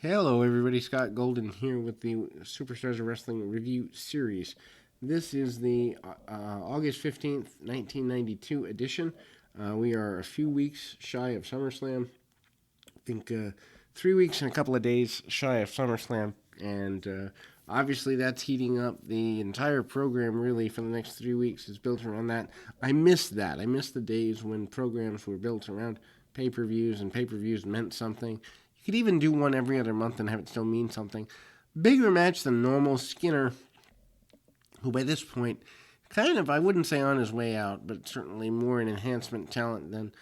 Hello, everybody. Scott Golden here with the Superstars of Wrestling review series. This is the August 15th, 1992 edition. We are a few weeks shy of SummerSlam. I think 3 weeks and a couple of days shy of SummerSlam. And obviously, that's heating up. The entire program, really, for the next 3 weeks is built around that. I miss that. I miss the days when programs were built around pay per views and pay per views meant something. You could even do one every other month and have it still mean something. Bigger match than normal. Skinner, who by this point, kind of, I wouldn't say on his way out, but certainly more an enhancement talent than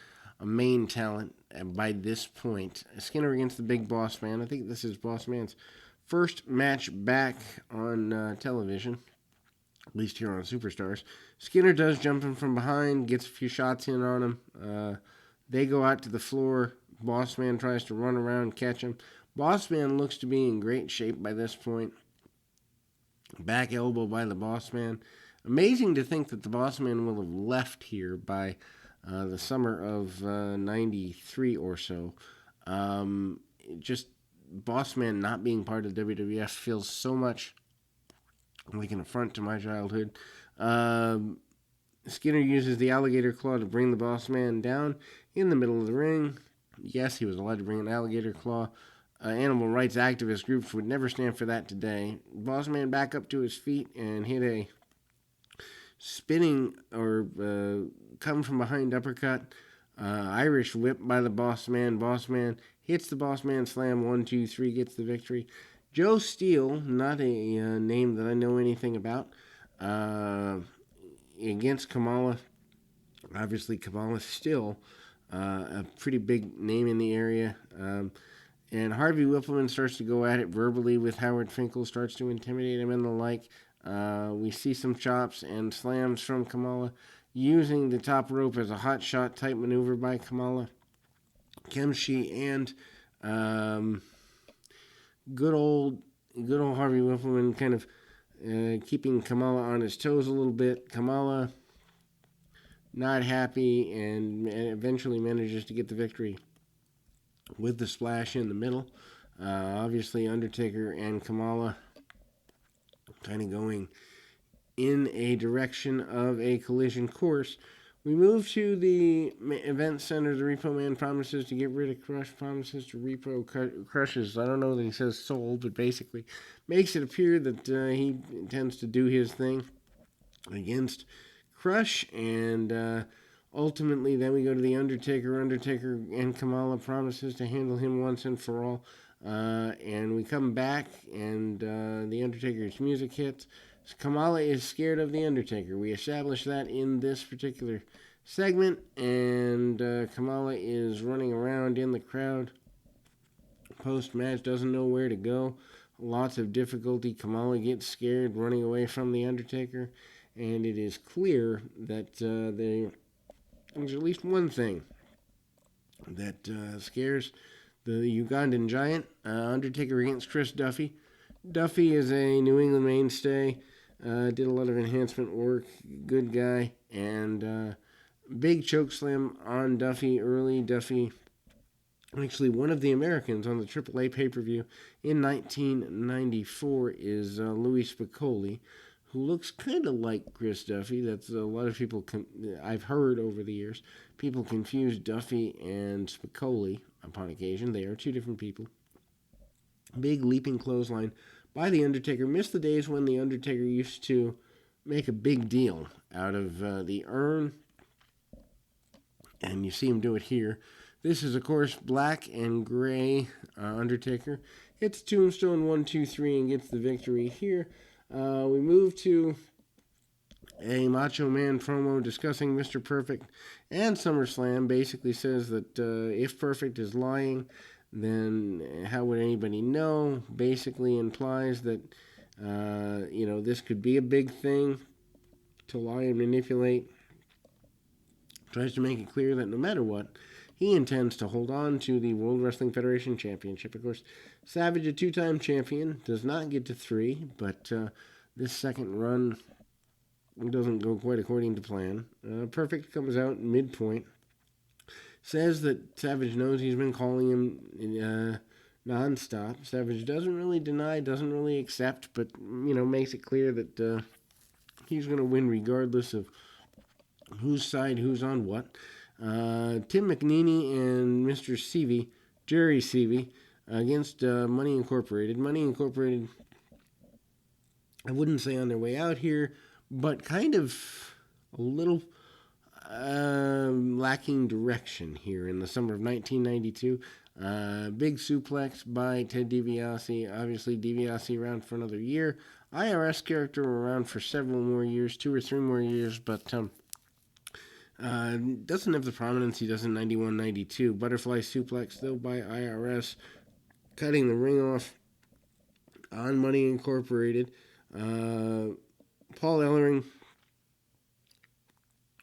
a main talent by this point. Skinner against the Big Boss Man. I think this is Boss Man's first match back on television, at least here on Superstars. Skinner does jump in from behind, gets a few shots in on him. They go out to the floor. Boss Man tries to run around and catch him. Boss Man looks to be in great shape by this point. Back elbow by the Boss Man. Amazing to think that the Boss Man will have left here by the summer of 93 or so. Just Boss Man not being part of WWF feels so much like an affront to my childhood. Skinner uses the alligator claw to bring the Boss Man down in the middle of the ring. Yes, he was allowed to bring an alligator claw. Animal rights activist groups would never stand for that today. Boss Man back up to his feet and hit a spinning or come from behind uppercut. Irish whip by the Boss Man. Boss Man hits the Boss Man slam. 1, 2, 3, gets the victory. Joe Steele, not a name that I know anything about, against Kamala. Obviously, Kamala still a pretty big name in the area. And Harvey Whippleman starts to go at it verbally with Howard Finkel, starts to intimidate him and the like. We see some chops and slams from Kamala, using the top rope as a hot shot type maneuver by Kamala. Kemshi and good old Harvey Whippleman kind of keeping Kamala on his toes a little bit. Kamala not happy and eventually manages to get the victory with the splash in the middle. Obviously, Undertaker and Kamala kind of going in a direction of a collision course. We move to the event center. The Repo Man promises to get rid of Crush, promises to repo Crushes. I don't know that he says soul, but basically makes it appear that he intends to do his thing against Crush, and ultimately then we go to the Undertaker. Undertaker and Kamala promises to handle him once and for all. And we come back, and the Undertaker's music hits. Kamala is scared of the Undertaker. We establish that in this particular segment, and Kamala is running around in the crowd. Post-match, doesn't know where to go. Lots of difficulty. Kamala gets scared, running away from the Undertaker, and it is clear that there's at least one thing that scares the Ugandan giant. Undertaker against Chris Duffy. Duffy is a New England mainstay. Did a lot of enhancement work. Good guy. And big choke slam on Duffy early. Duffy, actually one of the Americans on the AAA pay-per-view in 1994 is Louis Spicolli, who looks kind of like Chris Duffy. That's a lot of people, I've heard over the years, people confuse Duffy and Spicoli upon occasion. They are two different people. Big leaping clothesline by The Undertaker. Miss the days when The Undertaker used to make a big deal out of the urn, and you see him do it here. This is, of course, black and gray Undertaker. Hits Tombstone 1, 2, 3 and gets the victory here. We move to a Macho Man promo discussing Mr. Perfect and SummerSlam. Basically says that if Perfect is lying, then how would anybody know? Basically implies that, this could be a big thing to lie and manipulate. Tries to make it clear that no matter what, he intends to hold on to the World Wrestling Federation Championship. Of course, Savage, a two-time champion, does not get to 3, but this second run doesn't go quite according to plan. Perfect comes out midpoint. Says that Savage knows he's been calling him nonstop. Savage doesn't really deny, doesn't really accept, but makes it clear that he's going to win regardless of whose side, who's on what. Tim McNeely and Mr. Seavey, Jerry Seavey, against Money Incorporated. Money Incorporated, I wouldn't say on their way out here, but kind of a little lacking direction here in the summer of 1992. Big suplex by Ted DiBiase. Obviously, DiBiase around for another year. IRS character around for several more years, 2 or 3 more years, but doesn't have the prominence he does in 91, 92. Butterfly suplex, though, by IRS, cutting the ring off on Money Incorporated. Paul Ellering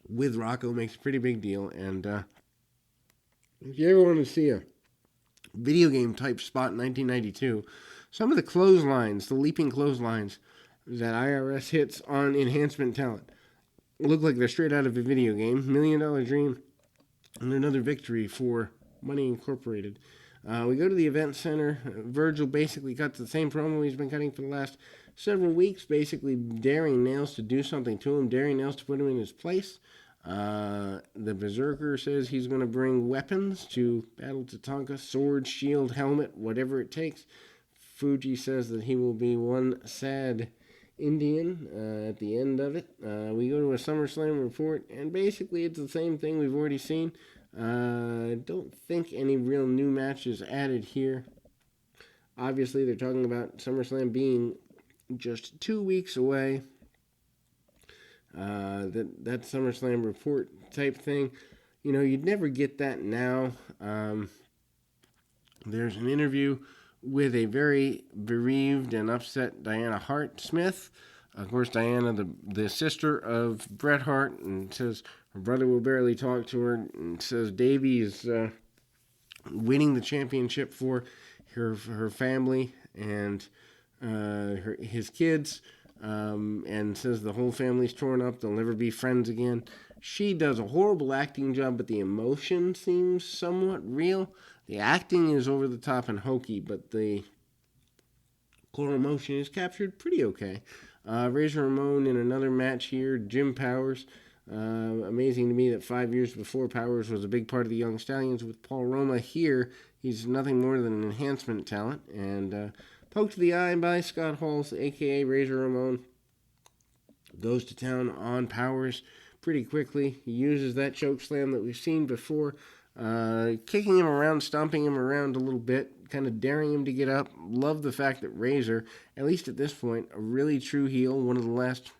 with Rocco makes a pretty big deal, and if you ever want to see a video game type spot in 1992, some of the clotheslines, the leaping clotheslines that IRS hits on enhancement talent look like they're straight out of a video game. $1 Million Dream and another victory for Money Incorporated. We go to the event center. Virgil basically cuts the same promo he's been cutting for the last several weeks, basically daring Nails to do something to him, daring Nails to put him in his place. The Berserker says he's going to bring weapons to Battle Tatanka, sword, shield, helmet, whatever it takes. Fuji says that he will be one sad Indian at the end of it. We go to a SummerSlam report, and basically it's the same thing we've already seen. Don't think any real new matches added here. Obviously, they're talking about SummerSlam being just 2 weeks away. That SummerSlam report type thing, you'd never get that now. There's an interview with a very bereaved and upset Diana Hart Smith. Of course, Diana, the sister of Bret Hart, and says her brother will barely talk to her, and says Davey is winning the championship for her family and his kids, and says the whole family's torn up, they'll never be friends again. She does a horrible acting job, but the emotion seems somewhat real. The acting is over the top and hokey, but the core emotion is captured pretty okay. Razor Ramon in another match here. Jim Powers. Amazing to me that 5 years before, Powers was a big part of the Young Stallions. With Paul Roma here, he's nothing more than an enhancement talent. And poked to the eye by Scott Hall, a.k.a. Razor Ramon. Goes to town on Powers pretty quickly. He uses that choke slam that we've seen before. Kicking him around, stomping him around a little bit, kind of daring him to get up. Love the fact that Razor, at least at this point, a really true heel, one of the last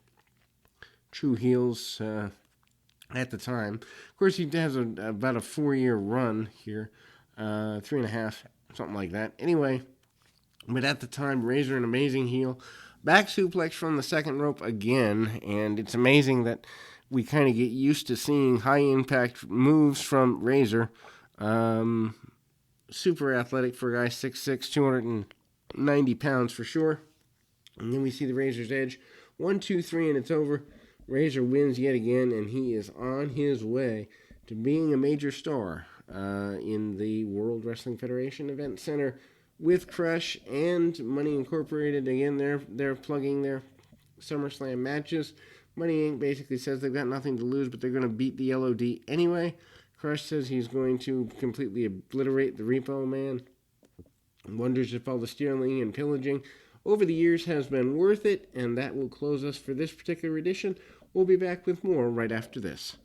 true heels at the time. Of course, he has about a 4-year run here, 3.5, something like that. Anyway, but at the time, Razor, an amazing heel. Back suplex from the second rope again, and it's amazing that we kind of get used to seeing high-impact moves from Razor. Super athletic for a guy 6'6", 290 pounds for sure. And then we see the Razor's Edge. 1, 2, 3, and it's over. Razor wins yet again, and he is on his way to being a major star in the World Wrestling Federation Event Center with Crush and Money Incorporated. Again, they're plugging their SummerSlam matches. Money Inc. basically says they've got nothing to lose, but they're going to beat the LOD anyway. Crush says he's going to completely obliterate the Repo Man. Wonders if all the stealing and pillaging over the years has been worth it, and that will close us for this particular edition. We'll be back with more right after this.